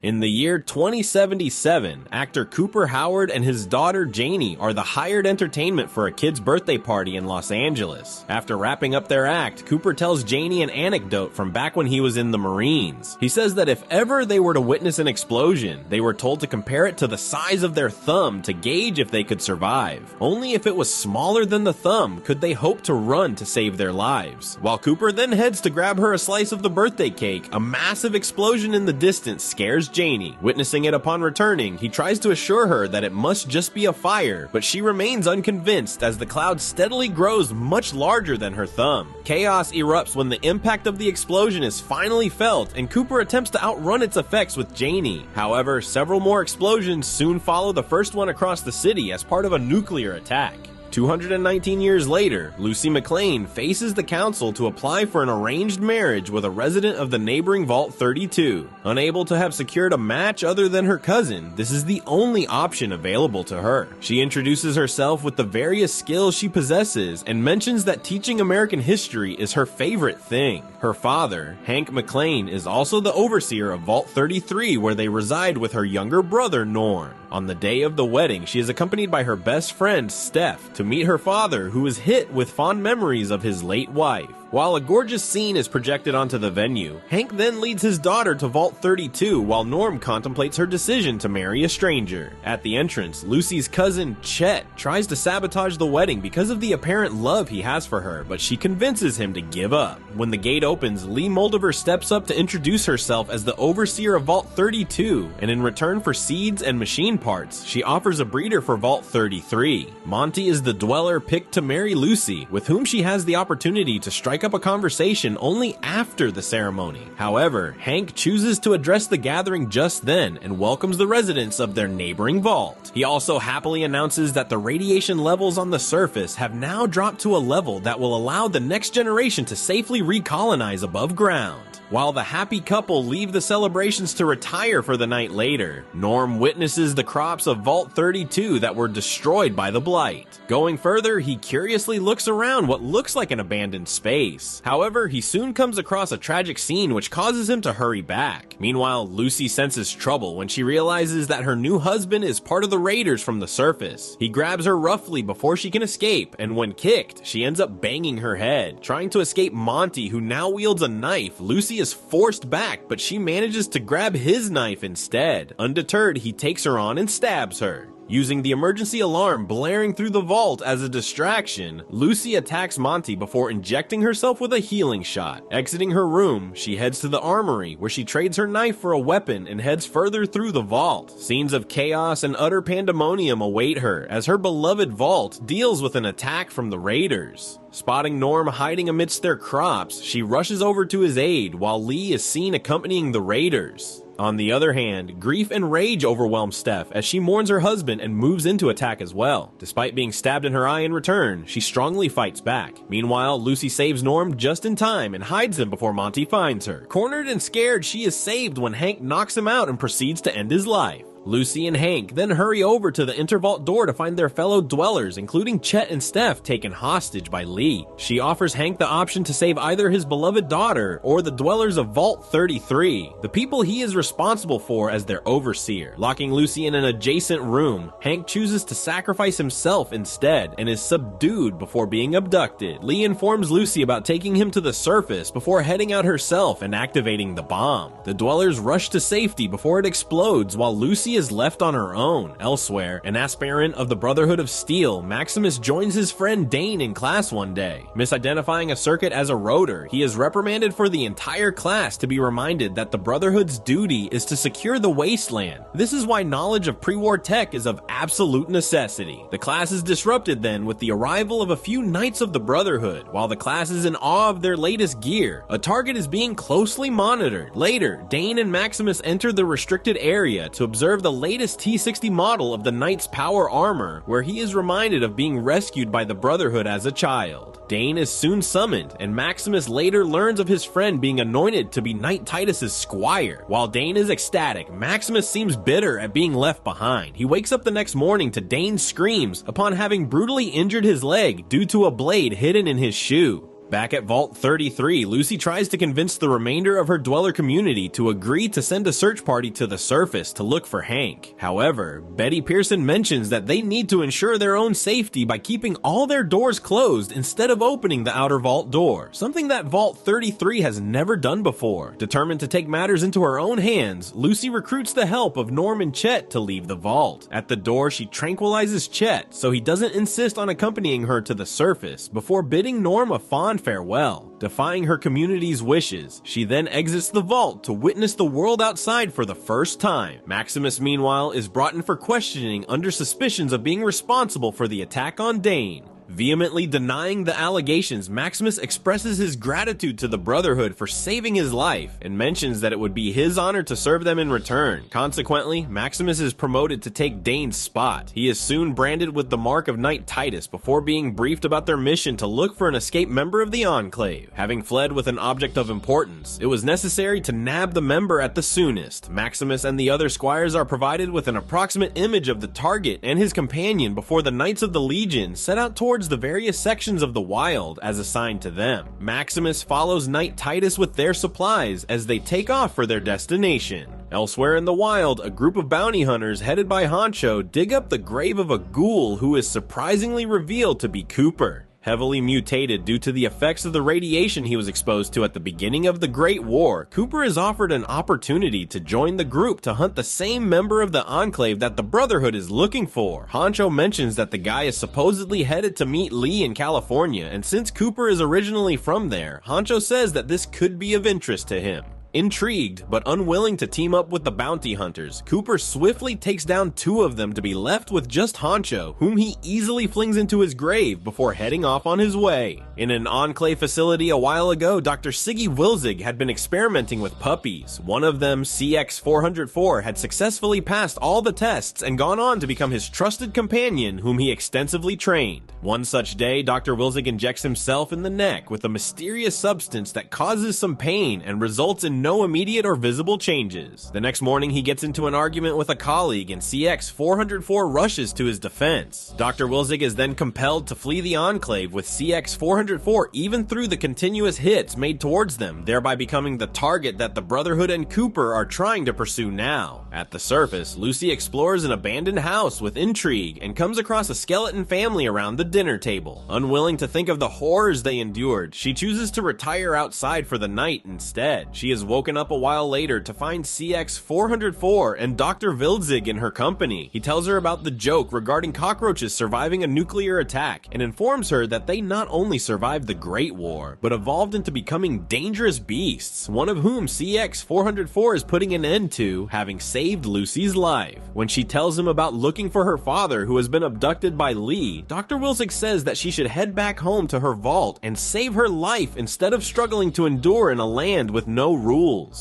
In the year 2077, actor Cooper Howard and his daughter Janie are the hired entertainment for a kid's birthday party in Los Angeles. After wrapping up their act, Cooper tells Janie an anecdote from back when he was in the Marines. He says that if ever they were to witness an explosion, they were told to compare it to the size of their thumb to gauge if they could survive. Only if it was smaller than the thumb could they hope to run to save their lives. While Cooper then heads to grab her a slice of the birthday cake, a massive explosion in the distance scares Janie. Witnessing it upon returning, he tries to assure her that it must just be a fire, but she remains unconvinced as the cloud steadily grows much larger than her thumb. Chaos erupts when the impact of the explosion is finally felt, and Cooper attempts to outrun its effects with Janie. However, several more explosions soon follow the first one across the city as part of a nuclear attack. 219 years later, Lucy McLean faces the council to apply for an arranged marriage with a resident of the neighboring Vault 32. Unable to have secured a match other than her cousin, this is the only option available to her. She introduces herself with the various skills she possesses and mentions that teaching American history is her favorite thing. Her father, Hank McLean, is also the overseer of Vault 33, where they reside with her younger brother, Norm. On the day of the wedding, she is accompanied by her best friend, Steph, to meet her father, who is hit with fond memories of his late wife. While a gorgeous scene is projected onto the venue, Hank then leads his daughter to Vault 32 while Norm contemplates her decision to marry a stranger. At the entrance, Lucy's cousin, Chet, tries to sabotage the wedding because of the apparent love he has for her, but she convinces him to give up. When the gate opens, Lee Moldover steps up to introduce herself as the overseer of Vault 32, and in return for seeds and machine parts, she offers a breeder for Vault 33. Monty is the dweller picked to marry Lucy, with whom she has the opportunity to strike up a conversation only after the ceremony. However, Hank chooses to address the gathering just then and welcomes the residents of their neighboring vault. He also happily announces that the radiation levels on the surface have now dropped to a level that will allow the next generation to safely recolonize above ground. While the happy couple leave the celebrations to retire for the night later, Norm witnesses the crops of Vault 32 that were destroyed by the blight. Going further, he curiously looks around what looks like an abandoned space. However, he soon comes across a tragic scene which causes him to hurry back. Meanwhile, Lucy senses trouble when she realizes that her new husband is part of the raiders from the surface. He grabs her roughly before she can escape, and when kicked, she ends up banging her head. Trying to escape Monty, who now wields a knife, Lucy is forced back, but she manages to grab his knife instead. Undeterred, he takes her on and stabs her. Using the emergency alarm blaring through the vault as a distraction, Lucy attacks Monty before injecting herself with a healing shot. Exiting her room, she heads to the armory, where she trades her knife for a weapon and heads further through the vault. Scenes of chaos and utter pandemonium await her as her beloved vault deals with an attack from the raiders. Spotting Norm hiding amidst their crops, she rushes over to his aid while Lee is seen accompanying the raiders. On the other hand, grief and rage overwhelm Steph as she mourns her husband and moves in to attack as well. Despite being stabbed in her eye in return, she strongly fights back. Meanwhile, Lucy saves Norm just in time and hides him before Monty finds her. Cornered and scared, she is saved when Hank knocks him out and proceeds to end his life. Lucy and Hank then hurry over to the intervault door to find their fellow dwellers, including Chet and Steph, taken hostage by Lee. She offers Hank the option to save either his beloved daughter or the dwellers of Vault 33, the people he is responsible for as their overseer. Locking Lucy in an adjacent room, Hank chooses to sacrifice himself instead and is subdued before being abducted. Lee informs Lucy about taking him to the surface before heading out herself and activating the bomb. The dwellers rush to safety before it explodes, while Lucy is left on her own. Elsewhere, an aspirant of the Brotherhood of Steel, Maximus joins his friend Dane in class one day. Misidentifying a circuit as a rotor, he is reprimanded for the entire class to be reminded that the Brotherhood's duty is to secure the Wasteland. This is why knowledge of pre-war tech is of absolute necessity. The class is disrupted then with the arrival of a few Knights of the Brotherhood. While the class is in awe of their latest gear, a target is being closely monitored. Later, Dane and Maximus enter the restricted area to observe the latest T-60 model of the Knight's power armor, where he is reminded of being rescued by the Brotherhood as a child. Dane is soon summoned, and Maximus later learns of his friend being anointed to be Knight Titus's squire. While Dane is ecstatic, Maximus seems bitter at being left behind. He wakes up the next morning to Dane's screams upon having brutally injured his leg due to a blade hidden in his shoe. Back at Vault 33, Lucy tries to convince the remainder of her dweller community to agree to send a search party to the surface to look for Hank. However, Betty Pearson mentions that they need to ensure their own safety by keeping all their doors closed instead of opening the outer vault door, something that Vault 33 has never done before. Determined to take matters into her own hands, Lucy recruits the help of Norm and Chet to leave the vault. At the door, she tranquilizes Chet so he doesn't insist on accompanying her to the surface before bidding Norm a fond farewell. Defying her community's wishes, she then exits the vault to witness the world outside for the first time. Maximus, meanwhile, is brought in for questioning under suspicions of being responsible for the attack on Dane. Vehemently denying the allegations, Maximus expresses his gratitude to the Brotherhood for saving his life and mentions that it would be his honor to serve them in return. Consequently, Maximus is promoted to take Dane's spot. He is soon branded with the mark of Knight Titus before being briefed about their mission to look for an escaped member of the Enclave. Having fled with an object of importance, it was necessary to nab the member at the soonest. Maximus and the other squires are provided with an approximate image of the target and his companion before the Knights of the Legion set out towards the various sections of the wild as assigned to them. Maximus follows Knight Titus with their supplies as they take off for their destination. Elsewhere in the wild, a group of bounty hunters headed by Honcho dig up the grave of a ghoul who is surprisingly revealed to be Cooper. Heavily mutated due to the effects of the radiation he was exposed to at the beginning of the Great War, Cooper is offered an opportunity to join the group to hunt the same member of the Enclave that the Brotherhood is looking for. Honcho mentions that the guy is supposedly headed to meet Lee in California, and since Cooper is originally from there, Honcho says that this could be of interest to him. Intrigued, but unwilling to team up with the bounty hunters, Cooper swiftly takes down two of them to be left with just Honcho, whom he easily flings into his grave before heading off on his way. In an Enclave facility a while ago, Dr. Siggy Wilzig had been experimenting with puppies. One of them, CX-404, had successfully passed all the tests and gone on to become his trusted companion, whom he extensively trained. One such day, Dr. Wilzig injects himself in the neck with a mysterious substance that causes some pain and results in no immediate or visible changes. The next morning, he gets into an argument with a colleague and CX-404 rushes to his defense. Dr. Wilzig is then compelled to flee the Enclave with CX-404 even through the continuous hits made towards them, thereby becoming the target that the Brotherhood and Cooper are trying to pursue now. At the surface, Lucy explores an abandoned house with intrigue and comes across a skeleton family around the dinner table. Unwilling to think of the horrors they endured, she chooses to retire outside for the night instead. She is woken up a while later to find CX-404 and Dr. Wilzig in her company. He tells her about the joke regarding cockroaches surviving a nuclear attack and informs her that they not only survived the Great War, but evolved into becoming dangerous beasts, one of whom CX-404 is putting an end to, having saved Lucy's life. When she tells him about looking for her father who has been abducted by Lee, Dr. Wilzig says that she should head back home to her vault and save her life instead of struggling to endure in a land with no rules.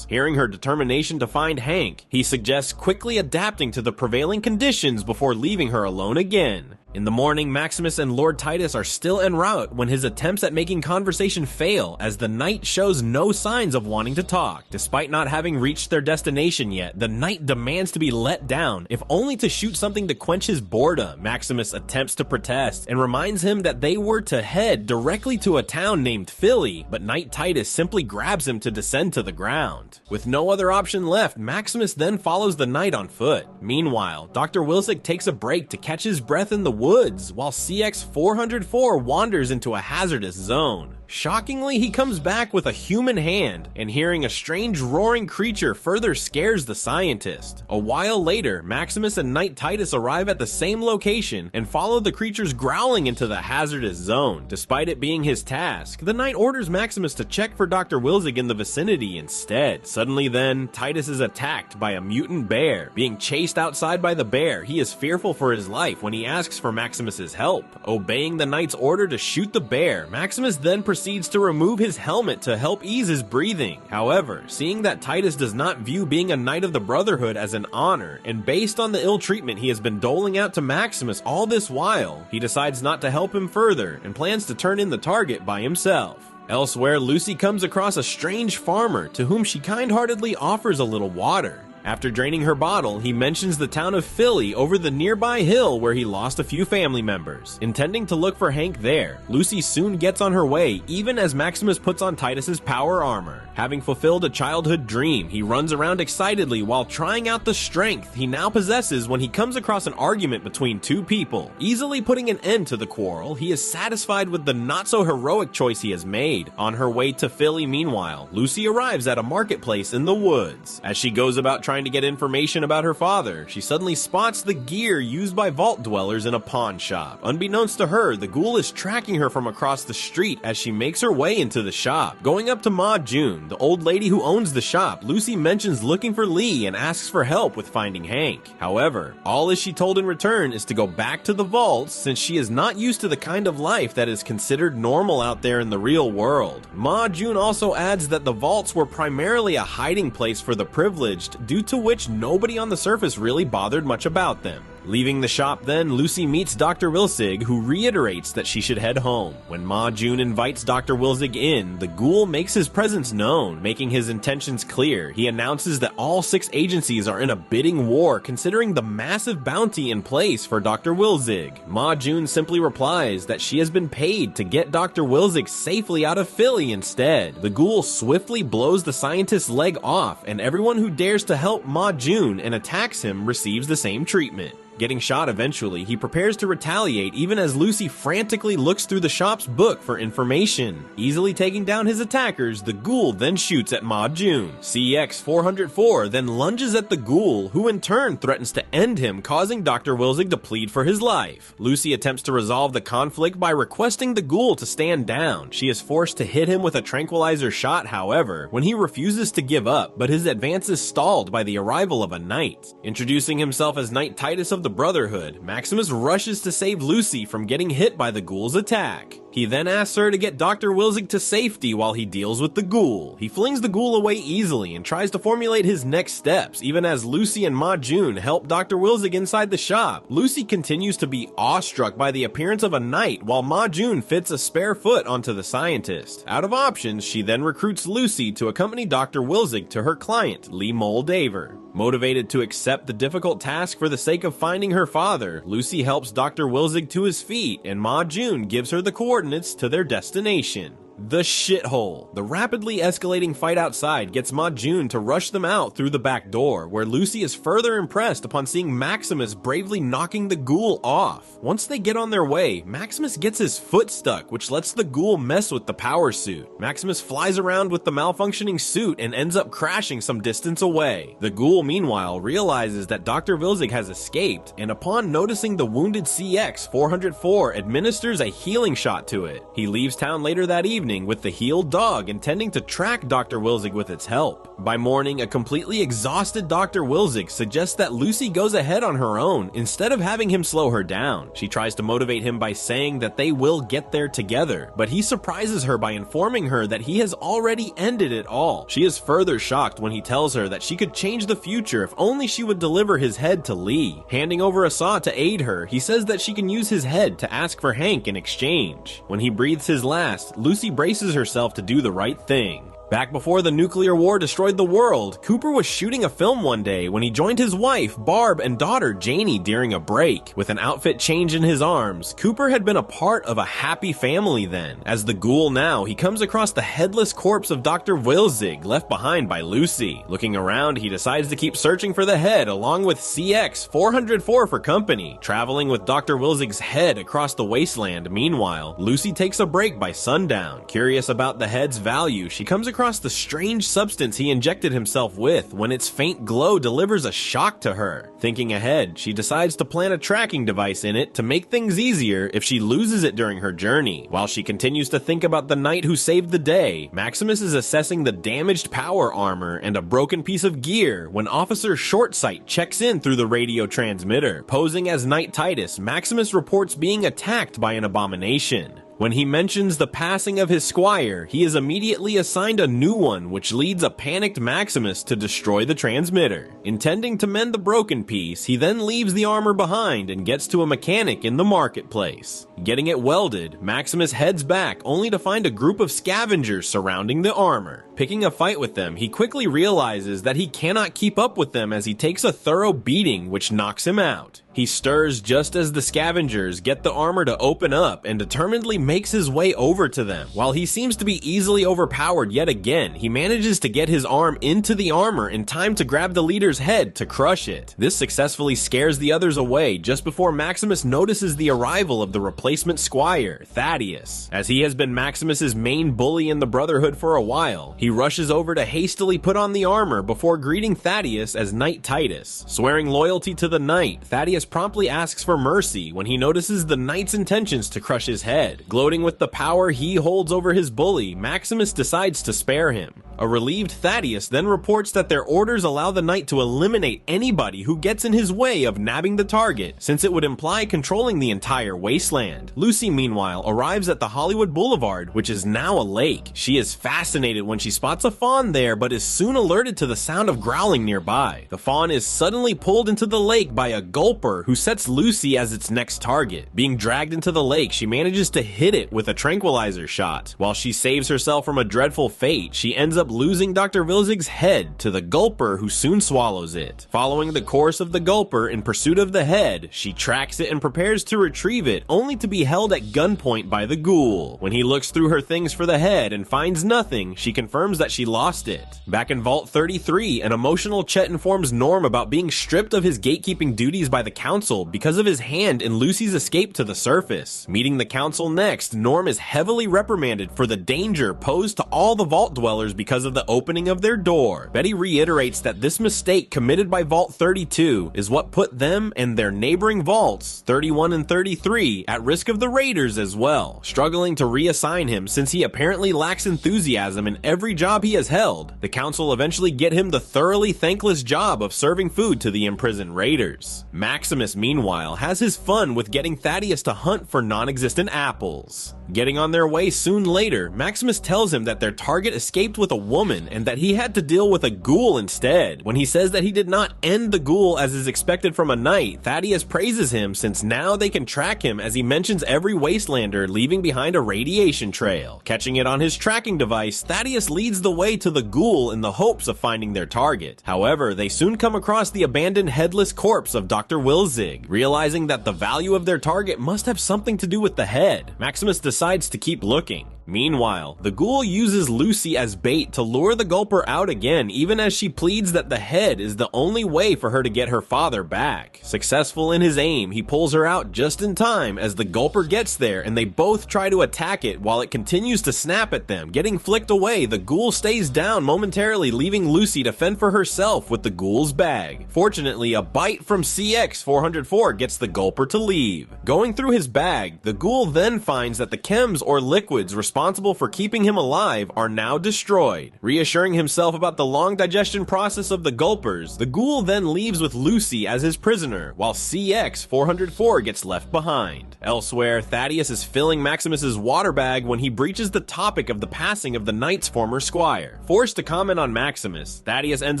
Hearing her determination to find Hank, he suggests quickly adapting to the prevailing conditions before leaving her alone again. In the morning, Maximus and Lord Titus are still en route when his attempts at making conversation fail, as the knight shows no signs of wanting to talk. Despite not having reached their destination yet, the knight demands to be let down, if only to shoot something to quench his boredom. Maximus attempts to protest and reminds him that they were to head directly to a town named Philly, but Knight Titus simply grabs him to descend to the ground. With no other option left, Maximus then follows the knight on foot. Meanwhile, Dr. Wilzig takes a break to catch his breath in the woods, while CX-404 wanders into a hazardous zone. Shockingly, he comes back with a human hand, and hearing a strange roaring creature further scares the scientist. A while later, Maximus and Knight Titus arrive at the same location and follow the creature's growling into the hazardous zone. Despite it being his task, the knight orders Maximus to check for Dr. Wilzig in the vicinity instead. Suddenly then, Titus is attacked by a mutant bear. Being chased outside by the bear, he is fearful for his life when he asks for Maximus's help. Obeying the knight's order to shoot the bear, Maximus then proceeds to remove his helmet to help ease his breathing. However, seeing that Titus does not view being a knight of the Brotherhood as an honor, and based on the ill treatment he has been doling out to Maximus all this while, he decides not to help him further and plans to turn in the target by himself. Elsewhere, Lucy comes across a strange farmer to whom she kind-heartedly offers a little water. After draining her bottle, he mentions the town of Philly over the nearby hill where he lost a few family members. Intending to look for Hank there, Lucy soon gets on her way, even as Maximus puts on Titus's power armor. Having fulfilled a childhood dream, he runs around excitedly while trying out the strength he now possesses when he comes across an argument between two people. Easily putting an end to the quarrel, he is satisfied with the not-so-heroic choice he has made. On her way to Philly, meanwhile, Lucy arrives at a marketplace in the woods. As she goes about trying to get information about her father, she suddenly spots the gear used by vault dwellers in a pawn shop. Unbeknownst to her, the ghoul is tracking her from across the street as she makes her way into the shop. Going up to Ma June, the old lady who owns the shop, Lucy mentions looking for Lee and asks for help with finding Hank. However, all is she told in return is to go back to the vaults since she is not used to the kind of life that is considered normal out there in the real world. Ma June also adds that the vaults were primarily a hiding place for the privileged, due to which nobody on the surface really bothered much about them. Leaving the shop then, Lucy meets Dr. Wilsig, who reiterates that she should head home. When Ma June invites Dr. Wilsig in, the ghoul makes his presence known, making his intentions clear. He announces that all 6 agencies are in a bidding war, considering the massive bounty in place for Dr. Wilsig. Ma June simply replies that she has been paid to get Dr. Wilsig safely out of Philly instead. The ghoul swiftly blows the scientist's leg off, and everyone who dares to help Ma June and attacks him receives the same treatment. Getting shot eventually, he prepares to retaliate even as Lucy frantically looks through the shop's book for information. Easily taking down his attackers, the ghoul then shoots at Ma June. CX-404 then lunges at the ghoul, who in turn threatens to end him, causing Dr. Wilsig to plead for his life. Lucy attempts to resolve the conflict by requesting the ghoul to stand down. She is forced to hit him with a tranquilizer shot, however, when he refuses to give up, but his advance is stalled by the arrival of a knight. Introducing himself as Knight Titus of the Brotherhood, Maximus rushes to save Lucy from getting hit by the ghoul's attack. He then asks her to get Dr. Wilsig to safety while he deals with the ghoul. He flings the ghoul away easily and tries to formulate his next steps, even as Lucy and Ma June help Dr. Wilsig inside the shop. Lucy continues to be awestruck by the appearance of a knight, while Ma June fits a spare foot onto the scientist. Out of options, she then recruits Lucy to accompany Dr. Wilsig to her client, Lee Moldaver. Motivated to accept the difficult task for the sake of finding her father, Lucy helps Dr. Wilsig to his feet, and Ma June gives her the coordinates to their destination. The shithole. The rapidly escalating fight outside gets Ma June to rush them out through the back door, where Lucy is further impressed upon seeing Maximus bravely knocking the ghoul off. Once they get on their way, Maximus gets his foot stuck, which lets the ghoul mess with the power suit. Maximus flies around with the malfunctioning suit and ends up crashing some distance away. The ghoul, meanwhile, realizes that Dr. Wilsig has escaped, and upon noticing the wounded CX-404, administers a healing shot to it. He leaves town later that evening with the healed dog, intending to track Dr. Wilsig with its help. By morning, a completely exhausted Dr. Wilsig suggests that Lucy goes ahead on her own instead of having him slow her down. She tries to motivate him by saying that they will get there together, but he surprises her by informing her that he has already ended it all. She is further shocked when he tells her that she could change the future if only she would deliver his head to Lee. Handing over a saw to aid her, he says that she can use his head to ask for Hank in exchange. When he breathes his last, Lucy braces herself to do the right thing. Back before the nuclear war destroyed the world, Cooper was shooting a film one day when he joined his wife, Barb, and daughter, Janie, during a break. With an outfit change in his arms, Cooper had been a part of a happy family then. As the ghoul now, he comes across the headless corpse of Dr. Wilsig, left behind by Lucy. Looking around, he decides to keep searching for the head, along with CX-404 for company. Traveling with Dr. Wilsig's head across the wasteland, meanwhile, Lucy takes a break by sundown. Curious about the head's value, she comes across the strange substance he injected himself with when its faint glow delivers a shock to her. Thinking ahead, she decides to plant a tracking device in it to make things easier if she loses it during her journey. While she continues to think about the knight who saved the day, Maximus is assessing the damaged power armor and a broken piece of gear when Officer Shortsight checks in through the radio transmitter. Posing as Knight Titus, Maximus reports being attacked by an abomination. When he mentions the passing of his squire, he is immediately assigned a new one, which leads a panicked Maximus to destroy the transmitter. Intending to mend the broken piece, he then leaves the armor behind and gets to a mechanic in the marketplace. Getting it welded, Maximus heads back only to find a group of scavengers surrounding the armor. picking a fight with them, he quickly realizes that he cannot keep up with them as he takes a thorough beating, which knocks him out. He stirs just as the scavengers get the armor to open up and determinedly makes his way over to them. While he seems to be easily overpowered yet again, he manages to get his arm into the armor in time to grab the leader's head to crush it. This successfully scares the others away just before Maximus notices the arrival of the replacement squire, Thaddeus. As he has been Maximus's main bully in the Brotherhood for a while, he rushes over to hastily put on the armor before greeting Thaddeus as Knight Titus. Swearing loyalty to the knight, Thaddeus promptly asks for mercy when he notices the knight's intentions to crush his head. Gloating with the power he holds over his bully, Maximus decides to spare him. A relieved Thaddeus then reports that their orders allow the knight to eliminate anybody who gets in his way of nabbing the target, since it would imply controlling the entire Wasteland. Lucy, meanwhile, arrives at the Hollywood Boulevard, which is now a lake. She is fascinated when she spots a fawn there, but is soon alerted to the sound of growling nearby. The fawn is suddenly pulled into the lake by a gulper who sets Lucy as its next target. Being dragged into the lake, she manages to hit it with a tranquilizer shot. While she saves herself from a dreadful fate, she ends up losing Dr. Vilzig's head to the gulper, who soon swallows it. Following the course of the gulper in pursuit of the head, she tracks it and prepares to retrieve it, only to be held at gunpoint by the Ghoul. When he looks through her things for the head and finds nothing, she confirms that she lost it. Back in Vault 33, an emotional Chet informs Norm about being stripped of his gatekeeping duties by the Council because of his hand in Lucy's escape to the surface. Meeting the Council next, Norm is heavily reprimanded for the danger posed to all the Vault dwellers because of the opening of their door. Betty reiterates that this mistake committed by Vault 32 is what put them and their neighboring vaults, 31 and 33, at risk of the raiders as well, struggling to reassign him since he apparently lacks enthusiasm in every job he has held. The Council eventually get him the thoroughly thankless job of serving food to the imprisoned raiders. Maximus, meanwhile, has his fun with getting Thaddeus to hunt for non-existent apples. Getting on their way soon later, Maximus tells him that their target escaped with a woman and that he had to deal with a ghoul instead. When he says that he did not end the ghoul as is expected from a knight, Thaddeus praises him since now they can track him, as he mentions every Wastelander leaving behind a radiation trail. Catching it on his tracking device, Thaddeus leads the way to the ghoul in the hopes of finding their target. However, they soon come across the abandoned headless corpse of Dr. Wilzig. Realizing that the value of their target must have something to do with the head, Maximus decides to keep looking. Meanwhile, the Ghoul uses Lucy as bait to lure the Gulper out again, even as she pleads that the head is the only way for her to get her father back. Successful in his aim, he pulls her out just in time as the Gulper gets there and they both try to attack it while it continues to snap at them. Getting flicked away, the Ghoul stays down momentarily, leaving Lucy to fend for herself with the Ghoul's bag. Fortunately, a bite from CX-404 gets the Gulper to leave. Going through his bag, the Ghoul then finds that the chems or liquids responsible for keeping him alive are now destroyed. Reassuring himself about the long digestion process of the Gulpers, the Ghoul then leaves with Lucy as his prisoner, while CX-404 gets left behind. Elsewhere, Thaddeus is filling Maximus's water bag when he breaches the topic of the passing of the knight's former squire. Forced to comment on Maximus, Thaddeus ends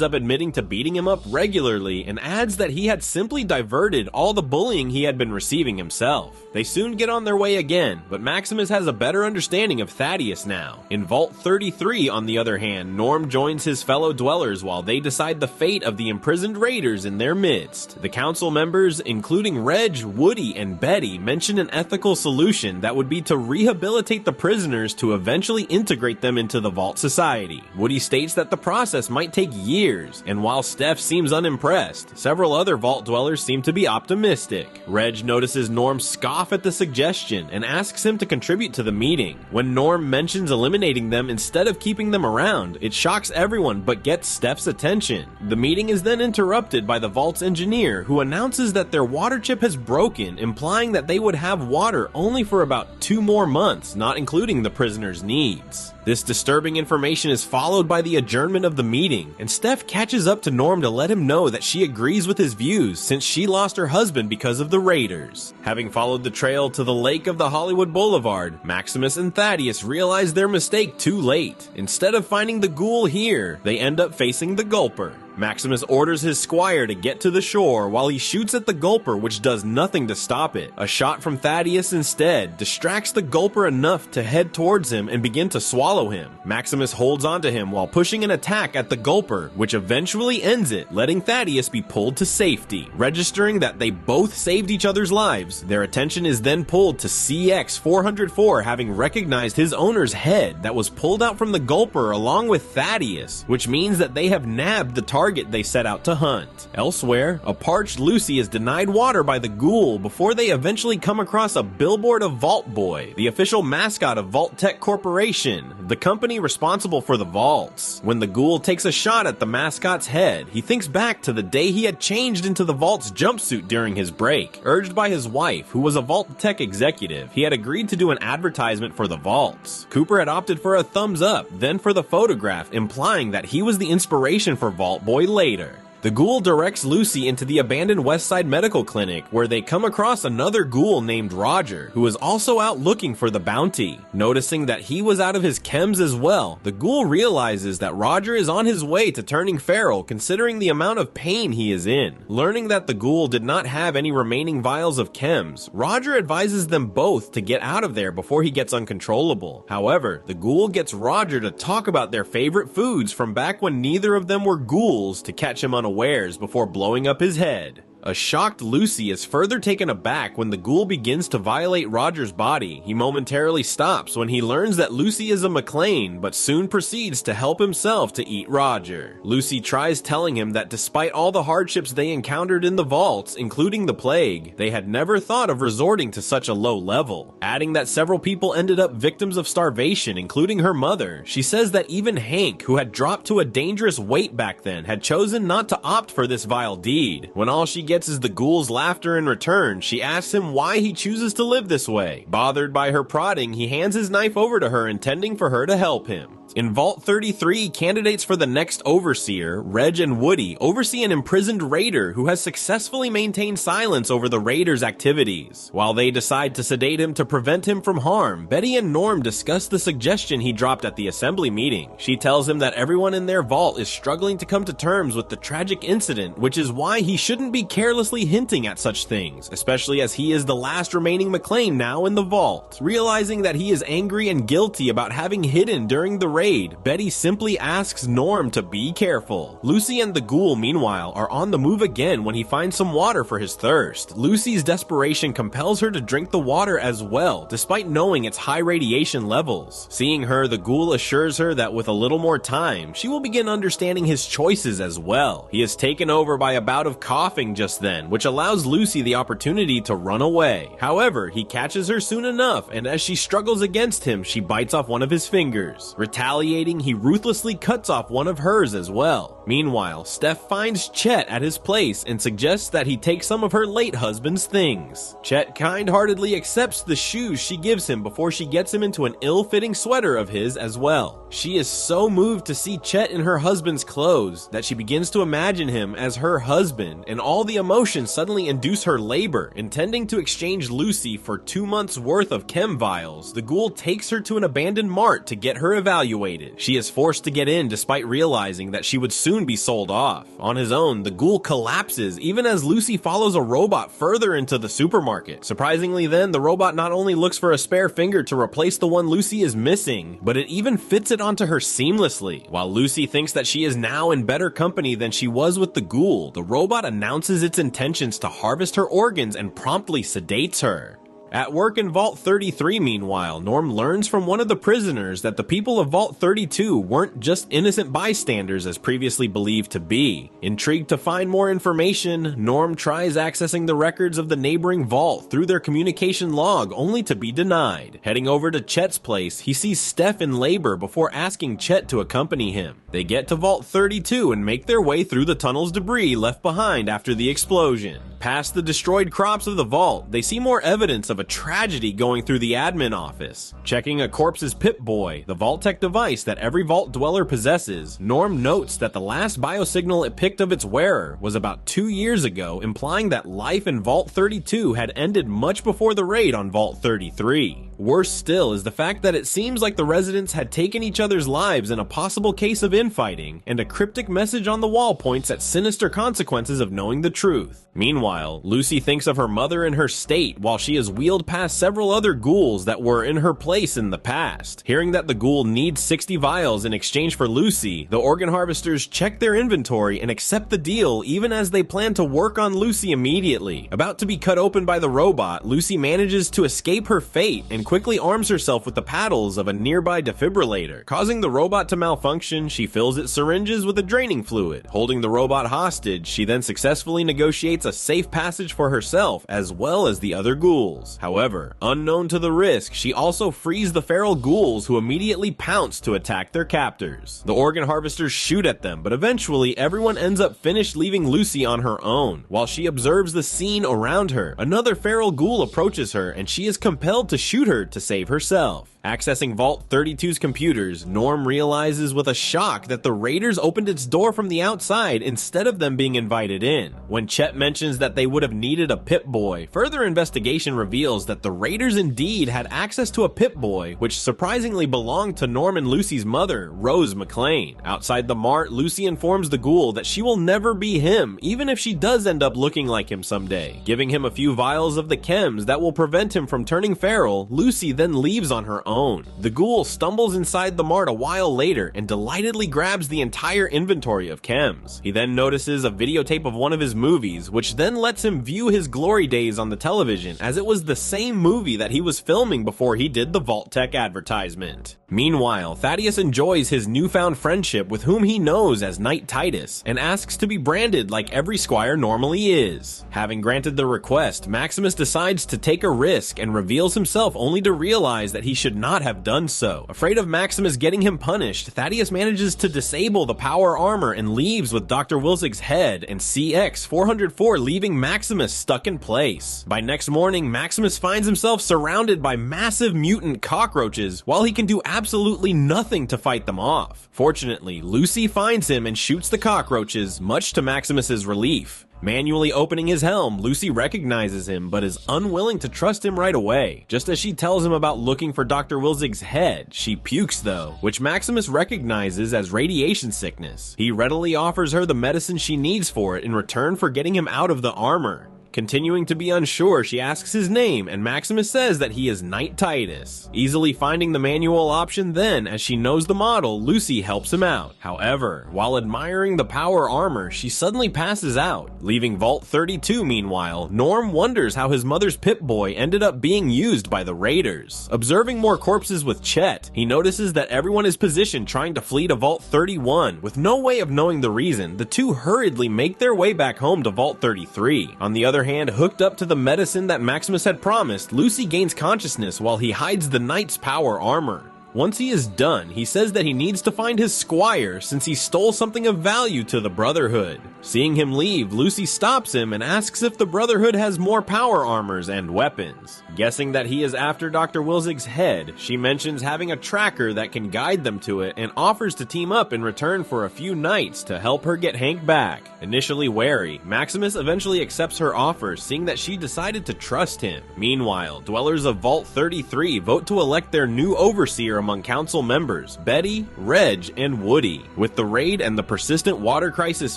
up admitting to beating him up regularly and adds that he had simply diverted all the bullying he had been receiving himself. They soon get on their way again, but Maximus has a better understanding of Thaddeus now. In Vault 33, on the other hand, Norm joins his fellow dwellers while they decide the fate of the imprisoned raiders in their midst. The council members, including Reg, Woody, and Betty, mention an ethical solution that would be to rehabilitate the prisoners to eventually integrate them into the Vault society. Woody states that the process might take years, and while Steph seems unimpressed, several other Vault dwellers seem to be optimistic. Reg notices Norm scoff at the suggestion and asks him to contribute to the meeting. When Norm mentions eliminating them instead of keeping them around, it shocks everyone but gets Steph's attention. The meeting is then interrupted by the Vault's engineer, who announces that their water chip has broken, implying that they would have water only for about 2 more months, not including the prisoners' needs. This disturbing information is followed by the adjournment of the meeting, and Steph catches up to Norm to let him know that she agrees with his views since she lost her husband because of the raiders. Having followed the trail to the lake of the Hollywood Boulevard, Maximus and Thaddeus realize their mistake too late. Instead of finding the Ghoul here, they end up facing the Gulper. Maximus orders his squire to get to the shore while he shoots at the Gulper, which does nothing to stop it. A shot from Thaddeus instead distracts the Gulper enough to head towards him and begin to swallow him. Maximus holds onto him while pushing an attack at the Gulper, which eventually ends it, letting Thaddeus be pulled to safety. Registering that they both saved each other's lives, their attention is then pulled to CX-404 having recognized his owner's head that was pulled out from the Gulper along with Thaddeus, which means that they have nabbed the target they set out to hunt. Elsewhere, a parched Lucy is denied water by the Ghoul before they eventually come across a billboard of Vault Boy, the official mascot of Vault-Tec Corporation, the company responsible for the vaults. When the Ghoul takes a shot at the mascot's head, he thinks back to the day he had changed into the Vault's jumpsuit during his break. Urged by his wife, who was a Vault-Tec executive, he had agreed to do an advertisement for the vaults. Cooper had opted for a thumbs up, then for the photograph, implying that he was the inspiration for Vault Boy later. The Ghoul directs Lucy into the abandoned Westside Medical Clinic, where they come across another Ghoul named Roger, who is also out looking for the bounty. Noticing that he was out of his chems as well, the Ghoul realizes that Roger is on his way to turning feral considering the amount of pain he is in. Learning that the Ghoul did not have any remaining vials of chems, Roger advises them both to get out of there before he gets uncontrollable. However, the Ghoul gets Roger to talk about their favorite foods from back when neither of them were ghouls to catch him unawares before blowing up his head. A shocked Lucy is further taken aback when the Ghoul begins to violate Roger's body. He momentarily stops when he learns that Lucy is a McLean, but soon proceeds to help himself to eat Roger. Lucy tries telling him that despite all the hardships they encountered in the vaults, including the plague, they had never thought of resorting to such a low level. Adding that several people ended up victims of starvation, including her mother, she says that even Hank, who had dropped to a dangerous weight back then, had chosen not to opt for this vile deed. When all she gets is the Ghoul's laughter in return, she asks him why he chooses to live this way. Bothered by her prodding, he hands his knife over to her, intending for her to help him. In Vault 33, candidates for the next Overseer, Reg and Woody, oversee an imprisoned raider who has successfully maintained silence over the raider's activities. While they decide to sedate him to prevent him from harm, Betty and Norm discuss the suggestion he dropped at the assembly meeting. She tells him that everyone in their vault is struggling to come to terms with the tragic incident, which is why he shouldn't be carelessly hinting at such things, especially as he is the last remaining McLean now in the vault. Realizing that he is angry and guilty about having hidden during the raid, Betty simply asks Norm to be careful. Lucy and the Ghoul, meanwhile, are on the move again when he finds some water for his thirst. Lucy's desperation compels her to drink the water as well, despite knowing its high radiation levels. Seeing her, the Ghoul assures her that with a little more time, she will begin understanding his choices as well. He is taken over by a bout of coughing just then, which allows Lucy the opportunity to run away. However, he catches her soon enough, and as she struggles against him, she bites off one of his fingers. Retaliating, he ruthlessly cuts off one of hers as well. Meanwhile, Steph finds Chet at his place and suggests that he take some of her late husband's things. Chet kind-heartedly accepts the shoes she gives him before she gets him into an ill-fitting sweater of his as well. She is so moved to see Chet in her husband's clothes that she begins to imagine him as her husband, and all the emotions suddenly induce her labor. Intending to exchange Lucy for 2 months worth of chem vials, the Ghoul takes her to an abandoned mart to get her evaluated. She is forced to get in despite realizing that she would soon be sold off. On his own, the Ghoul collapses even as Lucy follows a robot further into the supermarket. Surprisingly then, the robot not only looks for a spare finger to replace the one Lucy is missing, but it even fits it onto her seamlessly. While Lucy thinks that she is now in better company than she was with the Ghoul, the robot announces its intentions to harvest her organs and promptly sedates her. At work in Vault 33, meanwhile, Norm learns from one of the prisoners that the people of Vault 32 weren't just innocent bystanders as previously believed to be. Intrigued to find more information, Norm tries accessing the records of the neighboring vault through their communication log, only to be denied. Heading over to Chet's place, he sees Steph in labor before asking Chet to accompany him. They get to Vault 32 and make their way through the tunnel's debris left behind after the explosion. Past the destroyed crops of the vault, they see more evidence of a tragedy going through the admin office. Checking a corpse's Pip-Boy, the Vault-Tec device that every vault dweller possesses, Norm notes that the last biosignal it picked of its wearer was about 2 years ago, implying that life in Vault 32 had ended much before the raid on Vault 33. Worse still is the fact that it seems like the residents had taken each other's lives in a possible case of infighting, and a cryptic message on the wall points at sinister consequences of knowing the truth. Meanwhile, Lucy thinks of her mother and her state while she has wheeled past several other ghouls that were in her place in the past. Hearing that the ghoul needs 60 vials in exchange for Lucy, the organ harvesters check their inventory and accept the deal even as they plan to work on Lucy immediately. About to be cut open by the robot, Lucy manages to escape her fate and quickly arms herself with the paddles of a nearby defibrillator. Causing the robot to malfunction, she fills its syringes with a draining fluid. Holding the robot hostage, she then successfully negotiates a safe passage for herself as well as the other ghouls. However, unknown to the risk, she also frees the feral ghouls who immediately pounce to attack their captors. The organ harvesters shoot at them, but eventually everyone ends up finished, leaving Lucy on her own. While she observes the scene around her, another feral ghoul approaches her and she is compelled to shoot her to save herself. Accessing Vault 32's computers, Norm realizes with a shock that the raiders opened its door from the outside instead of them being invited in. When Chet mentions that they would have needed a Pip-Boy, further investigation reveals that the raiders indeed had access to a Pip-Boy, which surprisingly belonged to Norm and Lucy's mother, Rose McClane. Outside the mart, Lucy informs the ghoul that she will never be him, even if she does end up looking like him someday. Giving him a few vials of the chems that will prevent him from turning feral, Lucy then leaves on her own. The ghoul stumbles inside the mart a while later and delightedly grabs the entire inventory of chems. He then notices a videotape of one of his movies, which then lets him view his glory days on the television, as it was the same movie that he was filming before he did the Vault-Tec advertisement. Meanwhile, Thaddeus enjoys his newfound friendship with whom he knows as Knight Titus, and asks to be branded like every squire normally is. Having granted the request, Maximus decides to take a risk and reveals himself only to realize that he should not have done so. Afraid of Maximus getting him punished, Thaddeus manages to disable the power armor and leaves with Dr. Wilzig's head and CX-404 leaving Maximus stuck in place. By next morning, Maximus finds himself surrounded by massive mutant cockroaches while he can do absolutely nothing to fight them off. Fortunately, Lucy finds him and shoots the cockroaches, much to Maximus's relief. Manually opening his helm, Lucy recognizes him but is unwilling to trust him right away. Just as she tells him about looking for Dr. Wilzig's head, she pukes though, which Maximus recognizes as radiation sickness. He readily offers her the medicine she needs for it in return for getting him out of the armor. Continuing to be unsure, she asks his name, and Maximus says that he is Knight Titus. Easily finding the manual option then, as she knows the model, Lucy helps him out. However, while admiring the power armor, she suddenly passes out. Leaving Vault 32 meanwhile, Norm wonders how his mother's Pip-Boy ended up being used by the raiders. Observing more corpses with Chet, he notices that everyone is positioned trying to flee to Vault 31. With no way of knowing the reason, the two hurriedly make their way back home to Vault 33. On the other hand, hooked up to the medicine that Maximus had promised, Lucy gains consciousness while he hides the knight's power armor. Once he is done, he says that he needs to find his squire since he stole something of value to the Brotherhood. Seeing him leave, Lucy stops him and asks if the Brotherhood has more power armors and weapons. Guessing that he is after Dr. Wilzig's head, she mentions having a tracker that can guide them to it and offers to team up in return for a few knights to help her get Hank back. Initially wary, Maximus eventually accepts her offer, seeing that she decided to trust him. Meanwhile, dwellers of Vault 33 vote to elect their new overseer among council members, Betty, Reg, and Woody. With the raid and the persistent water crisis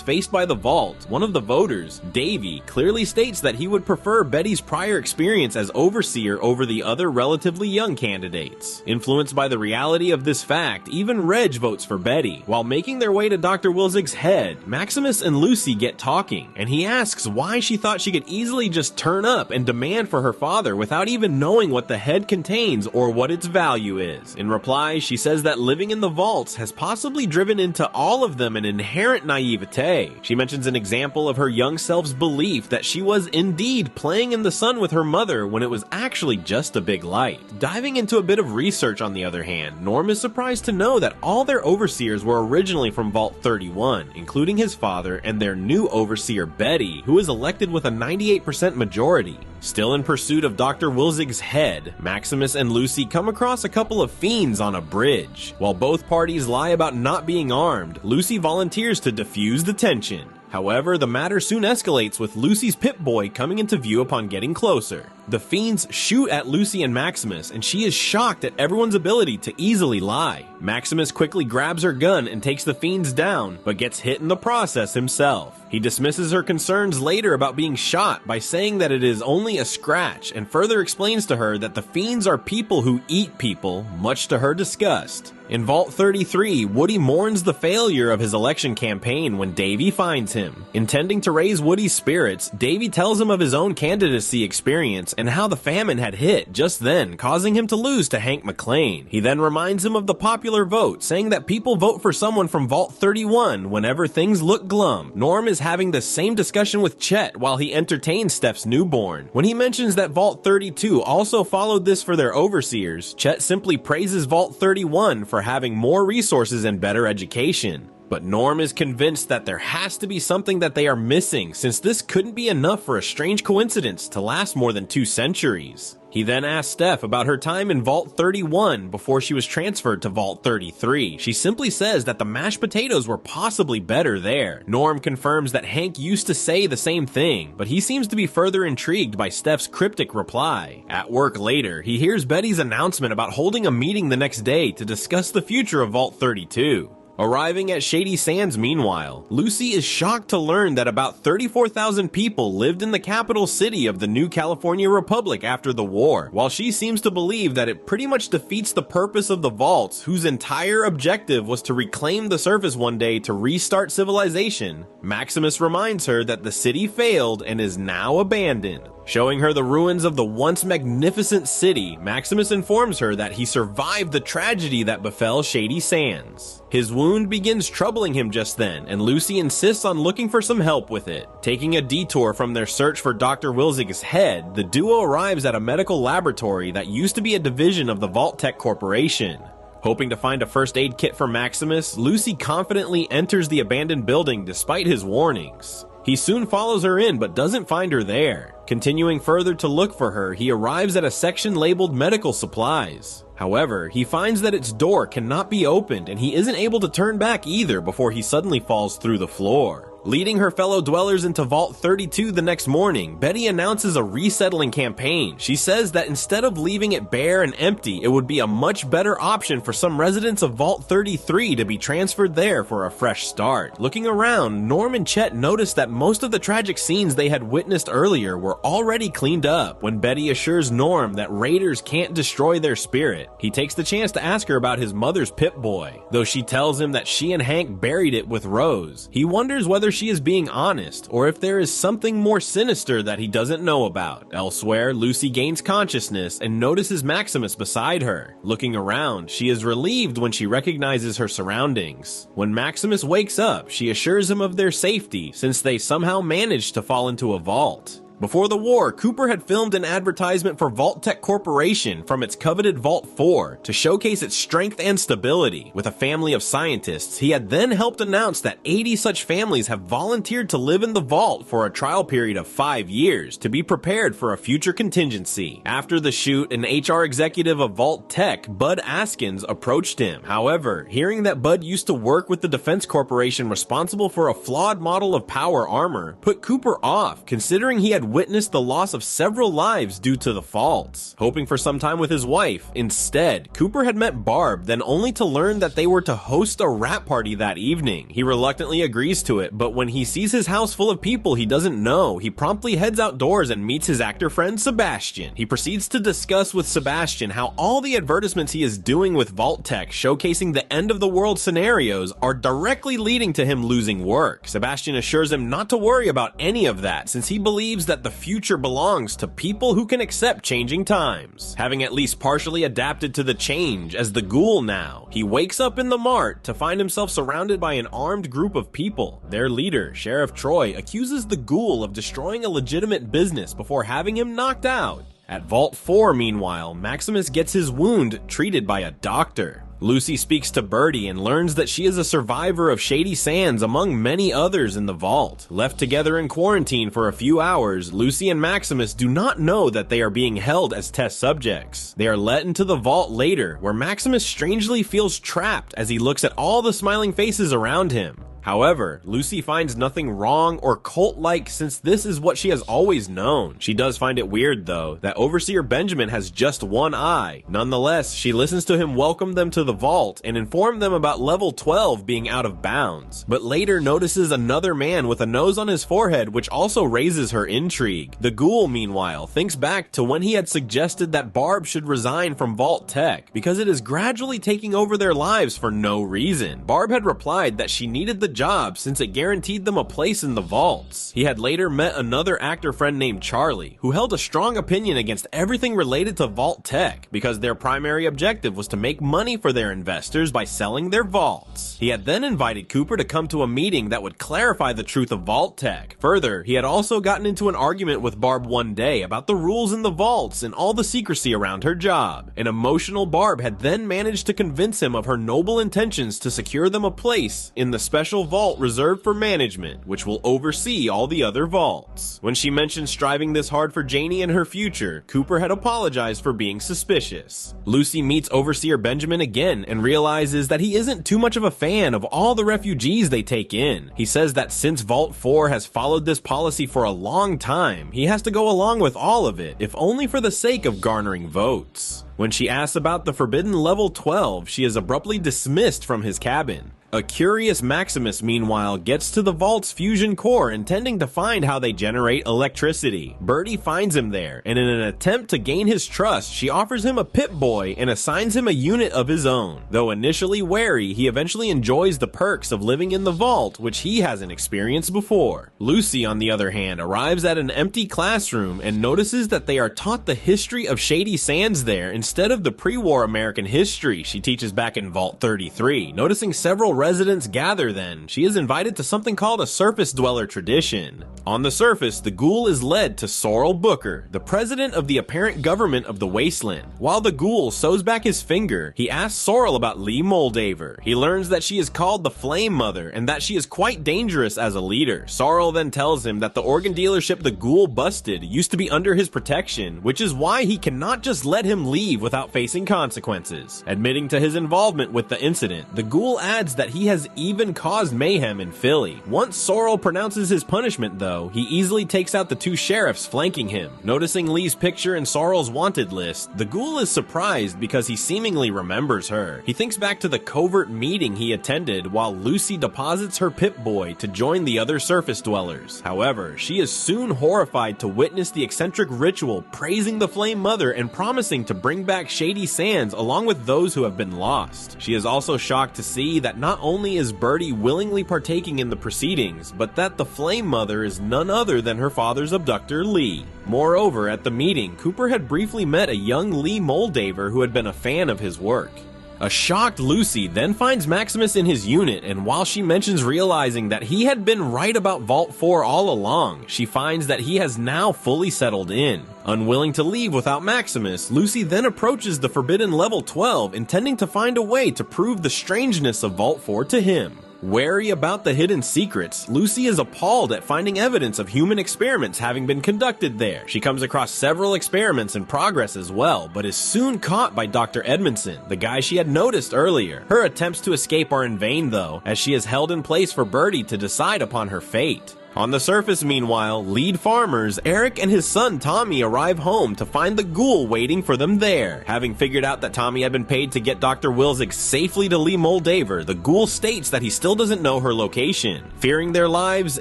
faced by the Vault, one of the voters, Davey, clearly states that he would prefer Betty's prior experience as overseer over the other relatively young candidates. Influenced by the reality of this fact, even Reg votes for Betty. While making their way to Dr. Wilzig's head, Maximus and Lucy get talking, and he asks why she thought she could easily just turn up and demand for her father without even knowing what the head contains or what its value is. In reply, she says that living in the vaults has possibly driven into all of them an inherent naivete. She mentions an example of her young self's belief that she was indeed playing in the sun with her mother when it was actually just a big light. Diving into a bit of research on the other hand, Norm is surprised to know that all their overseers were originally from Vault 31, including his father and their new overseer Betty, who is elected with a 98% majority. Still in pursuit of Dr. Wilzig's head, Maximus and Lucy come across a couple of fiends on a bridge. While both parties lie about not being armed, Lucy volunteers to defuse the tension. However, the matter soon escalates with Lucy's Pip-Boy coming into view upon getting closer. The fiends shoot at Lucy and Maximus, and she is shocked at everyone's ability to easily lie. Maximus quickly grabs her gun and takes the fiends down, but gets hit in the process himself. He dismisses her concerns later about being shot by saying that it is only a scratch, and further explains to her that the fiends are people who eat people, much to her disgust. In Vault 33, Woody mourns the failure of his election campaign when Davy finds him. Intending to raise Woody's spirits, Davy tells him of his own candidacy experience and how the famine had hit just then, causing him to lose to Hank McClane. He then reminds him of the popular vote, saying that people vote for someone from Vault 31 whenever things look glum. Norm is having the same discussion with Chet while he entertains Steph's newborn. When he mentions that Vault 32 also followed this for their overseers, Chet simply praises Vault 31 for having more resources and better education. But Norm is convinced that there has to be something that they are missing, since this couldn't be enough for a strange coincidence to last more than 2 centuries. He then asks Steph about her time in Vault 31 before she was transferred to Vault 33. She simply says that the mashed potatoes were possibly better there. Norm confirms that Hank used to say the same thing, but he seems to be further intrigued by Steph's cryptic reply. At work later, he hears Betty's announcement about holding a meeting the next day to discuss the future of Vault 32. Arriving at Shady Sands meanwhile, Lucy is shocked to learn that about 34,000 people lived in the capital city of the new California Republic after the war, while she seems to believe that it pretty much defeats the purpose of the Vaults, whose entire objective was to reclaim the surface one day to restart civilization. Maximus reminds her that the city failed and is now abandoned. Showing her the ruins of the once magnificent city, Maximus informs her that he survived the tragedy that befell Shady Sands. His wound begins troubling him just then, and Lucy insists on looking for some help with it. Taking a detour from their search for Dr. Wilzig's head, the duo arrives at a medical laboratory that used to be a division of the Vault-Tec Corporation. Hoping to find a first aid kit for Maximus, Lucy confidently enters the abandoned building despite his warnings. He soon follows her in but doesn't find her there. Continuing further to look for her, he arrives at a section labeled medical supplies. However, he finds that its door cannot be opened and he isn't able to turn back either before he suddenly falls through the floor. Leading her fellow dwellers into Vault 32 the next morning, Betty announces a resettling campaign. She says that instead of leaving it bare and empty, it would be a much better option for some residents of Vault 33 to be transferred there for a fresh start. Looking around, Norm and Chet notice that most of the tragic scenes they had witnessed earlier were already cleaned up. When Betty assures Norm that raiders can't destroy their spirit, he takes the chance to ask her about his mother's Pip-Boy. Though she tells him that she and Hank buried it with Rose, he wonders whether she is being honest, or if there is something more sinister that he doesn't know about. Elsewhere, Lucy gains consciousness and notices Maximus beside her. Looking around, she is relieved when she recognizes her surroundings. When Maximus wakes up, she assures him of their safety, since they somehow managed to fall into a vault. Before the war, Cooper had filmed an advertisement for Vault-Tec Corporation from its coveted Vault 4 to showcase its strength and stability. With a family of scientists, he had then helped announce that 80 such families have volunteered to live in the vault for a trial period of 5 years to be prepared for a future contingency. After the shoot, an HR executive of Vault-Tec, Bud Askins, approached him. However, hearing that Bud used to work with the defense corporation responsible for a flawed model of power armor put Cooper off, considering he had witnessed the loss of several lives due to the faults. Hoping for some time with his wife, instead, Cooper had met Barb, then only to learn that they were to host a rap party that evening. He reluctantly agrees to it, but when he sees his house full of people he doesn't know, he promptly heads outdoors and meets his actor friend Sebastian. He proceeds to discuss with Sebastian how all the advertisements he is doing with Vault-Tec showcasing the end of the world scenarios are directly leading to him losing work. Sebastian assures him not to worry about any of that, since he believes that the future belongs to people who can accept changing times. Having at least partially adapted to the change as the Ghoul now, he wakes up in the mart to find himself surrounded by an armed group of people. Their leader, Sheriff Troy, accuses the Ghoul of destroying a legitimate business before having him knocked out. At Vault 4, meanwhile, Maximus gets his wound treated by a doctor. Lucy speaks to Birdie and learns that she is a survivor of Shady Sands among many others in the vault. Left together in quarantine for a few hours, Lucy and Maximus do not know that they are being held as test subjects. They are let into the vault later, where Maximus strangely feels trapped as he looks at all the smiling faces around him. However, Lucy finds nothing wrong or cult-like since this is what she has always known. She does find it weird, though, that Overseer Benjamin has just one eye. Nonetheless, she listens to him welcome them to the vault and inform them about level 12 being out of bounds, but later notices another man with a nose on his forehead, which also raises her intrigue. The Ghoul, meanwhile, thinks back to when he had suggested that Barb should resign from Vault-Tec because it is gradually taking over their lives for no reason. Barb had replied that she needed the job since it guaranteed them a place in the vaults. He had later met another actor friend named Charlie, who held a strong opinion against everything related to Vault-Tec because their primary objective was to make money for their investors by selling their vaults. He had then invited Cooper to come to a meeting that would clarify the truth of Vault-Tec. Further, he had also gotten into an argument with Barb one day about the rules in the vaults and all the secrecy around her job. An emotional Barb had then managed to convince him of her noble intentions to secure them a place in the special vault reserved for management, which will oversee all the other vaults. When she mentioned striving this hard for Janie and her future, Cooper had apologized for being suspicious. Lucy meets Overseer Benjamin again and realizes that he isn't too much of a fan of all the refugees they take in. He says that since Vault 4 has followed this policy for a long time, he has to go along with all of it, if only for the sake of garnering votes. When she asks about the forbidden level 12, she is abruptly dismissed from his cabin. A curious Maximus, meanwhile, gets to the vault's fusion core intending to find how they generate electricity. Birdie finds him there, and in an attempt to gain his trust, she offers him a Pip-Boy and assigns him a unit of his own. Though initially wary, he eventually enjoys the perks of living in the vault, which he hasn't experienced before. Lucy, on the other hand, arrives at an empty classroom and notices that they are taught the history of Shady Sands there instead of the pre-war American history she teaches back in Vault 33. Noticing several residents gather then, she is invited to something called a surface dweller tradition. On the surface, the Ghoul is led to Sorrel Booker, the president of the apparent government of the Wasteland. While the Ghoul sews back his finger, he asks Sorrel about Lee Moldaver. He learns that she is called the Flame Mother and that she is quite dangerous as a leader. Sorrel then tells him that the organ dealership the Ghoul busted used to be under his protection, which is why he cannot just let him leave without facing consequences. Admitting to his involvement with the incident, the Ghoul adds that he has even caused mayhem in Philly. Once Sorrel pronounces his punishment, though, he easily takes out the two sheriffs flanking him. Noticing Lee's picture in Sorrel's wanted list, the Ghoul is surprised because he seemingly remembers her. He thinks back to the covert meeting he attended while Lucy deposits her Pip-Boy to join the other surface dwellers. However, she is soon horrified to witness the eccentric ritual praising the Flame Mother and promising to bring back Shady Sands along with those who have been lost. She is also shocked to see that not only is Birdie willingly partaking in the proceedings, but that the Flame Mother is none other than her father's abductor, Lee. Moreover, at the meeting, Cooper had briefly met a young Lee Moldaver who had been a fan of his work. A shocked Lucy then finds Maximus in his unit, and while she mentions realizing that he had been right about Vault 4 all along, she finds that he has now fully settled in. Unwilling to leave without Maximus, Lucy then approaches the forbidden level 12, intending to find a way to prove the strangeness of Vault 4 to him. Wary about the hidden secrets, Lucy is appalled at finding evidence of human experiments having been conducted there. She comes across several experiments in progress as well, but is soon caught by Dr. Edmondson, the guy she had noticed earlier. Her attempts to escape are in vain though, as she is held in place for Birdie to decide upon her fate. On the surface, meanwhile, lead farmers Eric and his son Tommy arrive home to find the Ghoul waiting for them there. Having figured out that Tommy had been paid to get Dr. Wilczek safely to Lee Moldaver, the Ghoul states that he still doesn't know her location. Fearing their lives,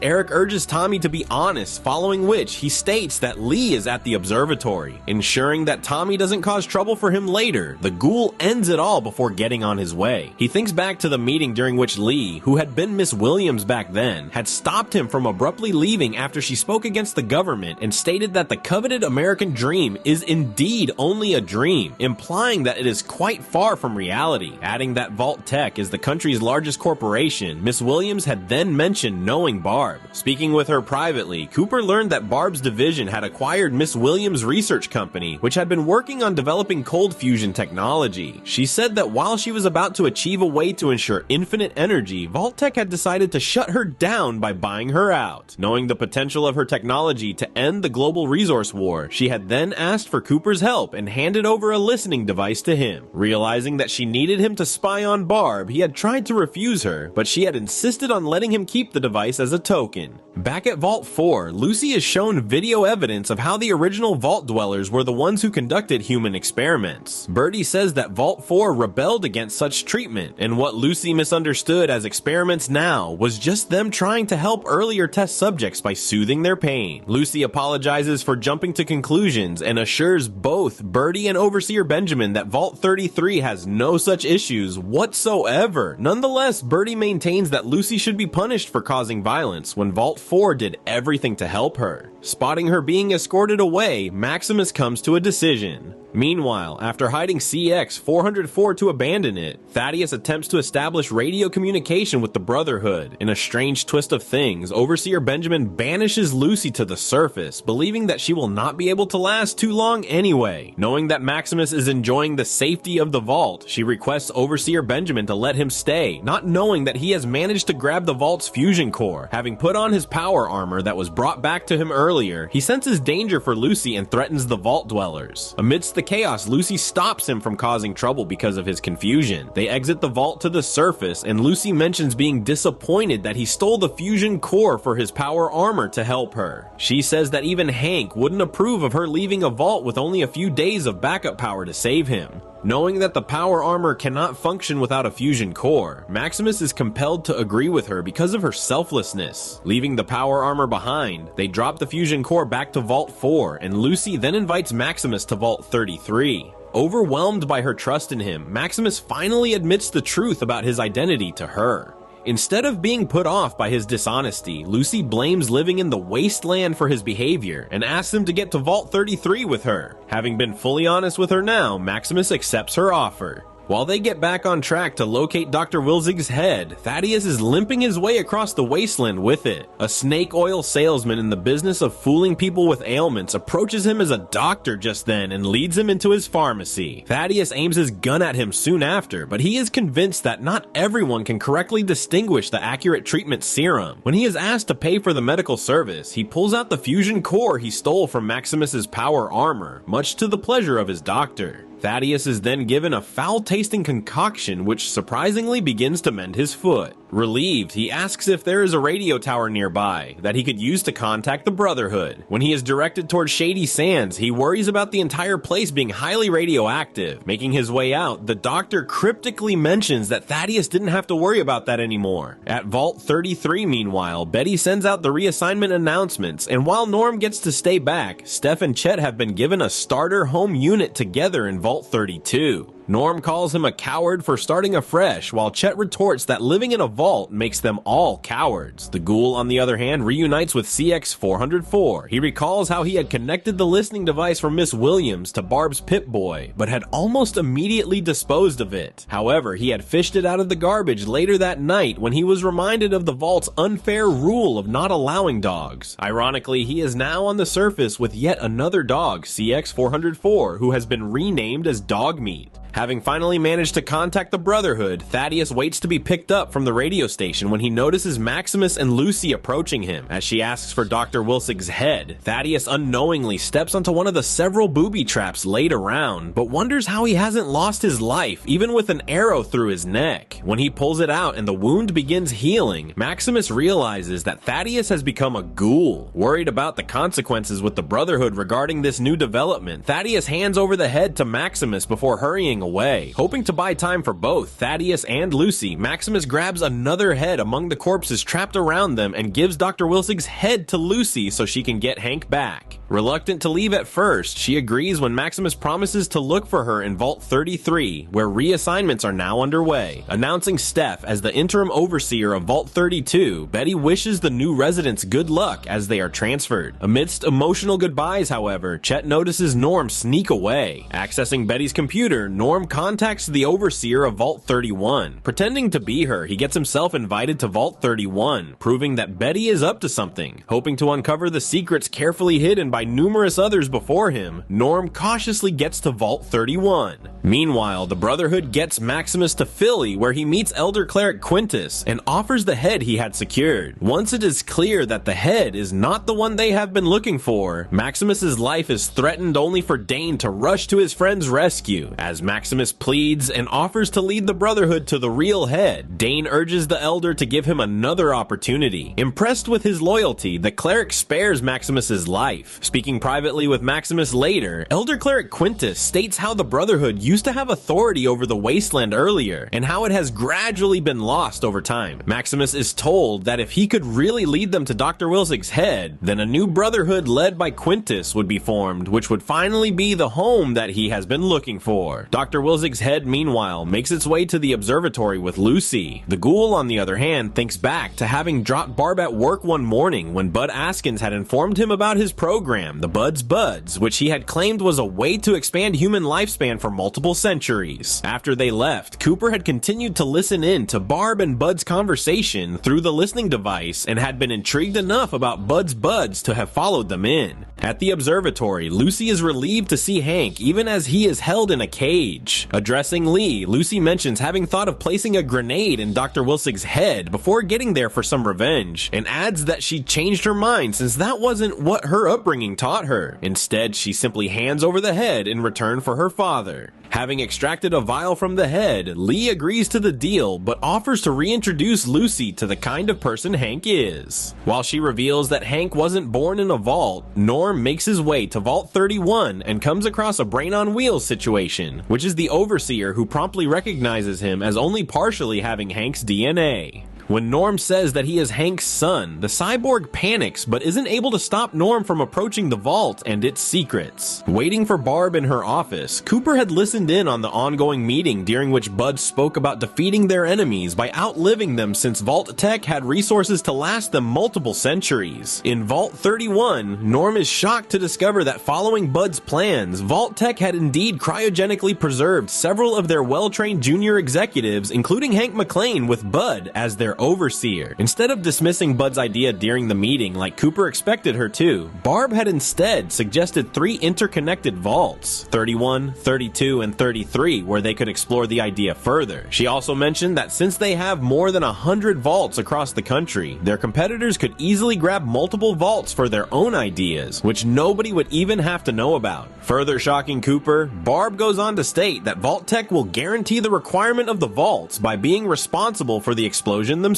Eric urges Tommy to be honest, following which he states that Lee is at the observatory. Ensuring that Tommy doesn't cause trouble for him later, the Ghoul ends it all before getting on his way. He thinks back to the meeting during which Lee, who had been Miss Williams back then, had stopped him from abruptly leaving after she spoke against the government and stated that the coveted American dream is indeed only a dream, implying that it is quite far from reality. Adding that Vault-Tec is the country's largest corporation, Miss Williams had then mentioned knowing Barb. Speaking with her privately, Cooper learned that Barb's division had acquired Miss Williams' research company, which had been working on developing cold fusion technology. She said that while she was about to achieve a way to ensure infinite energy, Vault-Tec had decided to shut her down by buying her out. shootout. Knowing the potential of her technology to end the global resource war, she had then asked for Cooper's help and handed over a listening device to him. Realizing that she needed him to spy on Barb, he had tried to refuse her, but she had insisted on letting him keep the device as a token. Back at Vault 4, Lucy is shown video evidence of how the original Vault dwellers were the ones who conducted human experiments. Birdie says that Vault 4 rebelled against such treatment, and what Lucy misunderstood as experiments now was just them trying to help earlier test subjects by soothing their pain. Lucy apologizes for jumping to conclusions and assures both Birdie and Overseer Benjamin that Vault 33 has no such issues whatsoever. Nonetheless, Birdie maintains that Lucy should be punished for causing violence when Vault 4 did everything to help her. Spotting her being escorted away, Maximus comes to a decision. Meanwhile, after hiding CX-404 to abandon it, Thaddeus attempts to establish radio communication with the Brotherhood. In a strange twist of things, Overseer Benjamin banishes Lucy to the surface, believing that she will not be able to last too long anyway. Knowing that Maximus is enjoying the safety of the vault, she requests Overseer Benjamin to let him stay, not knowing that he has managed to grab the vault's fusion core. Having put on his power armor that was brought back to him earlier, he senses danger for Lucy and threatens the vault dwellers. Amidst the chaos, Lucy stops him from causing trouble because of his confusion. They exit the vault to the surface, and Lucy mentions being disappointed that he stole the fusion core for his power armor to help her. She says that even Hank wouldn't approve of her leaving a vault with only a few days of backup power to save him. Knowing that the power armor cannot function without a fusion core, Maximus is compelled to agree with her because of her selflessness. Leaving the power armor behind, they drop the fusion core back to Vault 4, and Lucy then invites Maximus to Vault 33. Overwhelmed by her trust in him, Maximus finally admits the truth about his identity to her. Instead of being put off by his dishonesty, Lucy blames living in the Wasteland for his behavior and asks him to get to Vault 33 with her. Having been fully honest with her now, Maximus accepts her offer. While they get back on track to locate Dr. Wilzig's head, Thaddeus is limping his way across the wasteland with it. A snake oil salesman in the business of fooling people with ailments approaches him as a doctor just then and leads him into his pharmacy. Thaddeus aims his gun at him soon after, but he is convinced that not everyone can correctly distinguish the accurate treatment serum. When he is asked to pay for the medical service, he pulls out the fusion core he stole from Maximus's power armor, much to the pleasure of his doctor. Thaddeus is then given a foul-tasting concoction which surprisingly begins to mend his foot. Relieved, he asks if there is a radio tower nearby that he could use to contact the Brotherhood. When he is directed towards Shady Sands, he worries about the entire place being highly radioactive. Making his way out, the doctor cryptically mentions that Thaddeus didn't have to worry about that anymore. At Vault 33, meanwhile, Betty sends out the reassignment announcements, and while Norm gets to stay back, Steph and Chet have been given a starter home unit together in Vault 32. Norm calls him a coward for starting afresh, while Chet retorts that living in a vault makes them all cowards. The Ghoul, on the other hand, reunites with CX-404. He recalls how he had connected the listening device from Miss Williams to Barb's Pip-Boy, but had almost immediately disposed of it. However, he had fished it out of the garbage later that night when he was reminded of the vault's unfair rule of not allowing dogs. Ironically, he is now on the surface with yet another dog, CX-404, who has been renamed as Dogmeat. Having finally managed to contact the Brotherhood, Thaddeus waits to be picked up from the radio station when he notices Maximus and Lucy approaching him. As she asks for Dr. Wilsig's head, Thaddeus unknowingly steps onto one of the several booby traps laid around, but wonders how he hasn't lost his life, even with an arrow through his neck. When he pulls it out and the wound begins healing, Maximus realizes that Thaddeus has become a ghoul. Worried about the consequences with the Brotherhood regarding this new development, Thaddeus hands over the head to Maximus before hurrying away. Hoping to buy time for both Thaddeus and Lucy, Maximus grabs another head among the corpses trapped around them and gives Dr. Wilsig's head to Lucy so she can get Hank back. Reluctant to leave at first, she agrees when Maximus promises to look for her in Vault 33, where reassignments are now underway. Announcing Steph as the interim overseer of Vault 32, Betty wishes the new residents good luck as they are transferred. Amidst emotional goodbyes, however, Chet notices Norm sneak away. Accessing Betty's computer, Norm contacts the overseer of Vault 31. Pretending to be her, he gets himself invited to Vault 31, proving that Betty is up to something. Hoping to uncover the secrets carefully hidden by numerous others before him, Norm cautiously gets to Vault 31. Meanwhile, the Brotherhood gets Maximus to Philly, where he meets Elder Cleric Quintus and offers the head he had secured. Once it is clear that the head is not the one they have been looking for, Maximus's life is threatened, only for Dane to rush to his friend's rescue. As Maximus pleads and offers to lead the Brotherhood to the real head, Dane urges the Elder to give him another opportunity. Impressed with his loyalty, the cleric spares Maximus's life. Speaking privately with Maximus later, Elder Cleric Quintus states how the Brotherhood used to have authority over the Wasteland earlier, and how it has gradually been lost over time. Maximus is told that if he could really lead them to Dr. Wilsig's head, then a new Brotherhood led by Quintus would be formed, which would finally be the home that he has been looking for. Dr. Wilsig's head, meanwhile, makes its way to the observatory with Lucy. The Ghoul, on the other hand, thinks back to having dropped Barb at work one morning when Bud Askins had informed him about his program, the Bud's Buds, which he had claimed was a way to expand human lifespan for multiple centuries. After they left, Cooper had continued to listen in to Barb and Bud's conversation through the listening device and had been intrigued enough about Bud's Buds to have followed them in. At the observatory, Lucy is relieved to see Hank even as he is held in a cage. Addressing Lee, Lucy mentions having thought of placing a grenade in Dr. Wilsig's head before getting there for some revenge, and adds that she changed her mind since that wasn't what her upbringing taught her. Instead, she simply hands over the head in return for her father. Having extracted a vial from the head, Lee agrees to the deal, but offers to reintroduce Lucy to the kind of person Hank is. While she reveals that Hank wasn't born in a vault, Norm makes his way to Vault 31 and comes across a Brain on Wheels situation, which is the Overseer who promptly recognizes him as only partially having Hank's DNA. When Norm says that he is Hank's son, the cyborg panics but isn't able to stop Norm from approaching the vault and its secrets. Waiting for Barb in her office, Cooper had listened in on the ongoing meeting during which Bud spoke about defeating their enemies by outliving them since Vault-Tec had resources to last them multiple centuries. In Vault 31, Norm is shocked to discover that following Bud's plans, Vault-Tec had indeed cryogenically preserved several of their well-trained junior executives, including Hank McClane, with Bud as their Overseer. Instead of dismissing Bud's idea during the meeting like Cooper expected her to, Barb had instead suggested 3 interconnected vaults, 31, 32, and 33, where they could explore the idea further. She also mentioned that since they have more than 100 vaults across the country, their competitors could easily grab multiple vaults for their own ideas, which nobody would even have to know about. Further shocking Cooper, Barb goes on to state that Vault-Tec will guarantee the requirement of the vaults by being responsible for the explosion themselves.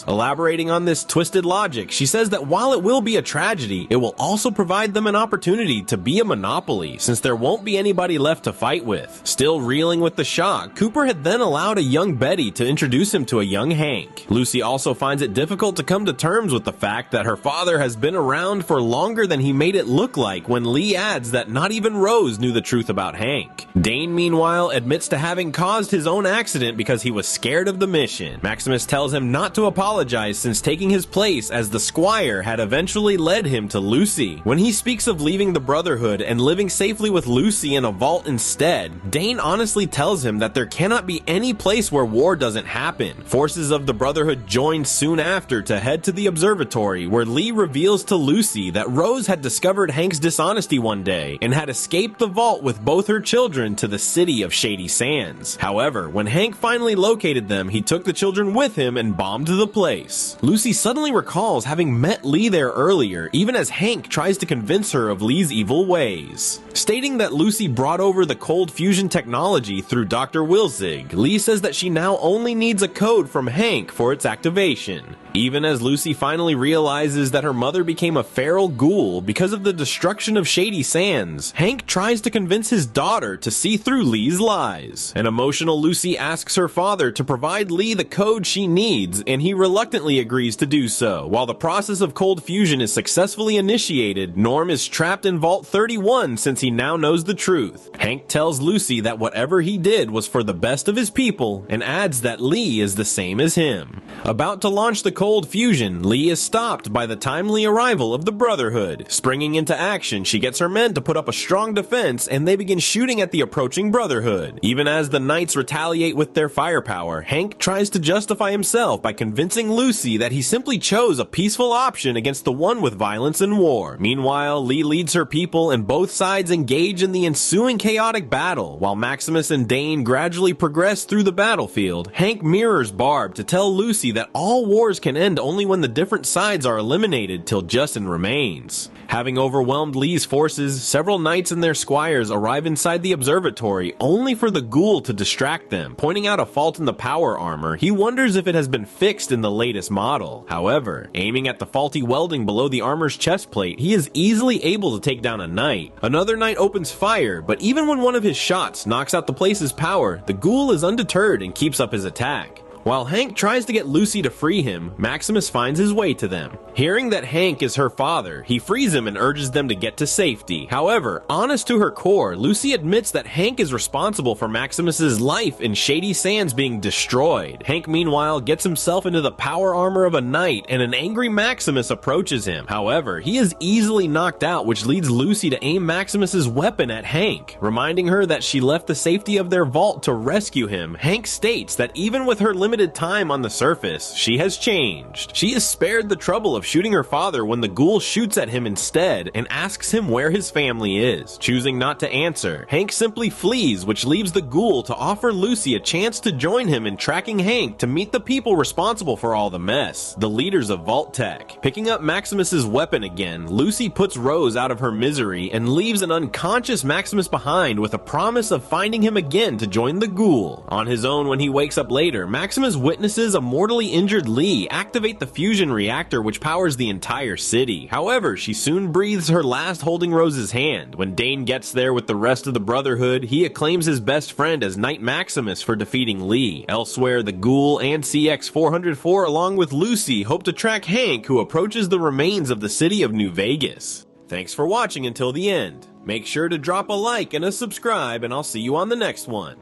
Elaborating on this twisted logic, she says that while it will be a tragedy, it will also provide them an opportunity to be a monopoly, since there won't be anybody left to fight with. Still reeling with the shock, Cooper had then allowed a young Betty to introduce him to a young Hank. Lucy also finds it difficult to come to terms with the fact that her father has been around for longer than he made it look like when Lee adds that not even Rose knew the truth about Hank. Dane, meanwhile, admits to having caused his own accident because he was scared of the mission. Maximus tells him not to apologize since taking his place as the Squire had eventually led him to Lucy. When he speaks of leaving the Brotherhood and living safely with Lucy in a vault instead, Dane honestly tells him that there cannot be any place where war doesn't happen. Forces of the Brotherhood joined soon after to head to the observatory, where Lee reveals to Lucy that Rose had discovered Hank's dishonesty one day and had escaped the vault with both her children to the city of Shady Sands. However, when Hank finally located them, he took the children with him and bombed the place. Lucy suddenly recalls having met Lee there earlier, even as Hank tries to convince her of Lee's evil ways. Stating that Lucy brought over the cold fusion technology through Dr. Wilsig, Lee says that she now only needs a code from Hank for its activation. Even as Lucy finally realizes that her mother became a feral ghoul because of the destruction of Shady Sands, Hank tries to convince his daughter to see through Lee's lies. An emotional Lucy asks her father to provide Lee the code she needs, and he reluctantly agrees to do so. While the process of cold fusion is successfully initiated, Norm is trapped in Vault 31 since he now knows the truth. Hank tells Lucy that whatever he did was for the best of his people, and adds that Lee is the same as him. About to launch the cold fusion, Lee is stopped by the timely arrival of the Brotherhood. Springing into action, she gets her men to put up a strong defense, and they begin shooting at the approaching Brotherhood. Even as the Knights retaliate with their firepower, Hank tries to justify himself himself by convincing Lucy that he simply chose a peaceful option against the one with violence and war. Meanwhile, Lee leads her people and both sides engage in the ensuing chaotic battle. While Maximus and Dane gradually progress through the battlefield, Hank mirrors Barb to tell Lucy that all wars can end only when the different sides are eliminated till Justin remains. Having overwhelmed Lee's forces, several knights and their squires arrive inside the observatory only for the Ghoul to distract them. Pointing out a fault in the power armor, he wonders if it has been fixed in the latest model. However, aiming at the faulty welding below the armor's chest plate, he is easily able to take down a knight. Another knight opens fire, but even when one of his shots knocks out the place's power, the Ghoul is undeterred and keeps up his attack. While Hank tries to get Lucy to free him, Maximus finds his way to them. Hearing that Hank is her father, he frees him and urges them to get to safety. However, honest to her core, Lucy admits that Hank is responsible for Maximus's life in Shady Sands being destroyed. Hank, meanwhile, gets himself into the power armor of a knight, and an angry Maximus approaches him. However, he is easily knocked out, which leads Lucy to aim Maximus's weapon at Hank. Reminding her that she left the safety of their vault to rescue him, Hank states that even with her limited time on the surface, she has changed. She is spared the trouble of shooting her father when the Ghoul shoots at him instead and asks him where his family is. Choosing not to answer, Hank simply flees, which leaves the Ghoul to offer Lucy a chance to join him in tracking Hank to meet the people responsible for all the mess, the leaders of Vault-Tec. Picking up Maximus's weapon again, Lucy puts Rose out of her misery and leaves an unconscious Maximus behind with a promise of finding him again to join the Ghoul. On his own when he wakes up later, Maximus witnesses a mortally injured Lee activate the fusion reactor which powers the entire city. However, she soon breathes her last holding Rose's hand. When Dane gets there with the rest of the Brotherhood, he acclaims his best friend as Knight Maximus for defeating Lee. Elsewhere, the Ghoul and CX-404 along with Lucy hope to track Hank, who approaches the remains of the city of New Vegas. Thanks for watching until the end. Make sure to drop a like and a subscribe, and I'll see you on the next one.